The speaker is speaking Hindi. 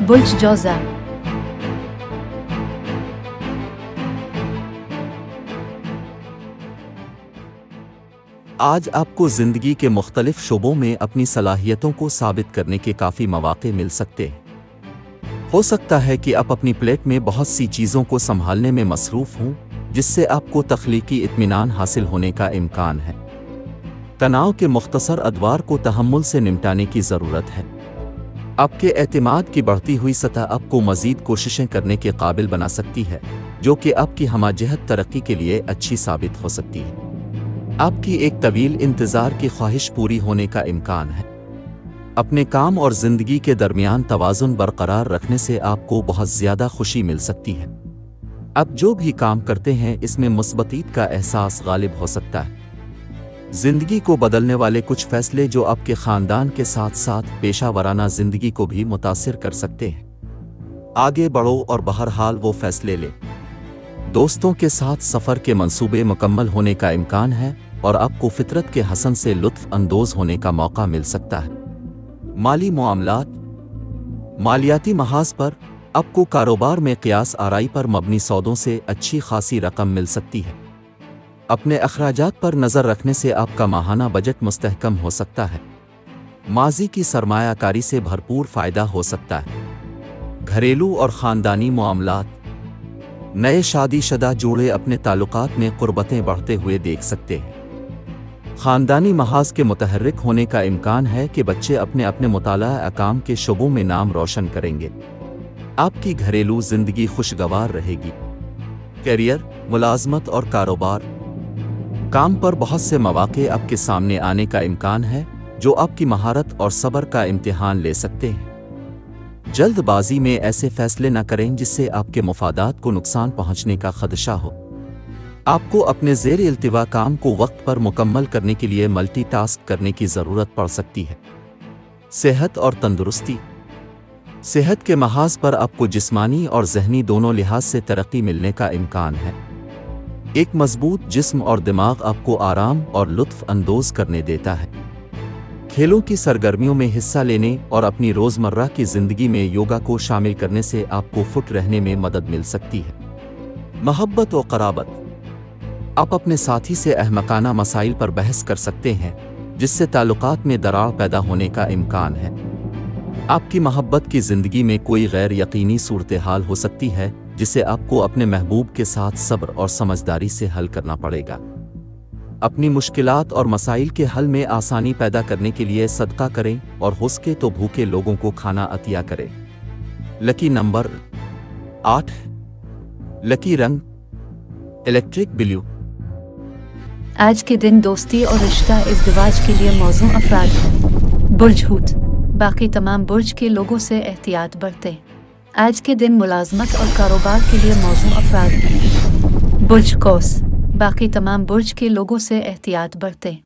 बुर्ज जौज़ा। आज आपको ज़िंदगी के मुख्तलिफ शोबों में अपनी सलाहियतों को साबित करने के काफ़ी मौक़े मिल सकते हैं। हो सकता है कि आप अपनी प्लेट में बहुत सी चीज़ों को संभालने में मसरूफ़ हों, जिससे आपको तख्लीकी इत्मीनान हासिल होने का इम्कान है। तनाव के मुख्तसर अदवार को तहम्मुल से निपटाने की ज़रूरत है। आपके एतमाद की बढ़ती हुई सतह आपको मज़ीद कोशिशें करने के काबिल बना सकती है, जो कि आपकी हमाजहत तरक्की के लिए अच्छी साबित हो सकती है। आपकी एक तवील इंतज़ार की ख्वाहिश पूरी होने का इम्कान है। अपने काम और ज़िंदगी के दरमियान तवाज़ुन बरकरार रखने से आपको बहुत ज़्यादा खुशी मिल सकती है। आप जो भी काम करते हैं इसमें मुस्बतीत का एहसास गालिब हो सकता है। ज़िंदगी को बदलने वाले कुछ फ़ैसले जो आपके ख़ानदान के साथ साथ पेशा वराना ज़िंदगी को भी मुतासिर कर सकते हैं। आगे बढ़ो और बहरहाल वो फ़ैसले लें। दोस्तों के साथ सफ़र के मंसूबे मुकम्मल होने का इम्कान है और आपको फ़ितरत के हसन से लुत्फ़ अंदोज़ होने का मौका मिल सकता है। माली मामलात, मालियाती महाज पर आपको कारोबार में क़ियास आराई पर मबनी सौदों से अच्छी खासी रकम मिल सकती है। अपने अखराजात पर नज़र रखने से आपका माहाना बजट मुस्तहकम हो सकता है। माजी की सरमायाकारी से भरपूर फ़ायदा हो सकता है। घरेलू और ख़ानदानी मामलात, नए शादीशुदा जोड़े अपने ताल्लुकात में क़ुर्बतें बढ़ते हुए देख सकते हैं। ख़ानदानी महाज के मुतहर्रिक होने का इम्कान है कि बच्चे अपने अपने मुताला अकाम के शोबों में नाम रोशन करेंगे। आपकी घरेलू ज़िंदगी खुशगवार रहेगी। करियर, मुलाजमत और कारोबार, काम पर बहुत से मौक़े आपके सामने आने का इम्कान है जो आपकी महारत और सब्र का इम्तिहान ले सकते हैं। जल्दबाजी में ऐसे फैसले न करें जिससे आपके मुफादात को नुकसान पहुंचने का खदशा हो। आपको अपने ज़ेर इल्तिवा काम को वक्त पर मुकम्मल करने के लिए मल्टीटास्क करने की ज़रूरत पड़ सकती है। सेहत और तंदुरुस्ती, सेहत के महाज पर आपको जिस्मानी और ज़हनी दोनों लिहाज से तरक्की मिलने का इम्कान है। एक मजबूत जिस्म और दिमाग आपको आराम और लुत्फ़ अंदोज़ करने देता है। खेलों की सरगर्मियों में हिस्सा लेने और अपनी रोज़मर्रा की ज़िंदगी में योगा को शामिल करने से आपको फिट रहने में मदद मिल सकती है। मोहब्बत और क़राबत, आप अपने साथी से अहमकाना मसाइल पर बहस कर सकते हैं, जिससे ताल्लुकात में दरार पैदा होने का इम्कान है। आपकी मोहब्बत की ज़िंदगी में कोई गैर यकीनी सूरत हाल हो सकती है, जिसे आपको अपने महबूब के साथ सब्र और समझदारी से हल करना पड़ेगा। अपनी मुश्किलात और मसाइल के हल में आसानी पैदा करने के लिए सदका करें और हो सके तो भूखे लोगों को खाना अतिया करें। लकी नंबर 8, लकी रंग इलेक्ट्रिक ब्लू। आज के दिन दोस्ती और रिश्ता इज़्दिवाज के लिए मौजू अफराद हैं। बुर्ज हूत, बाकी तमाम बुर्ज के लोगों से एहतियात बरतें। आज के दिन मुलाजमत और कारोबार के लिए मौजू अफराद हैं। बुर्ज कौस, बाकी तमाम बुर्ज के लोगों से एहतियात बरतें।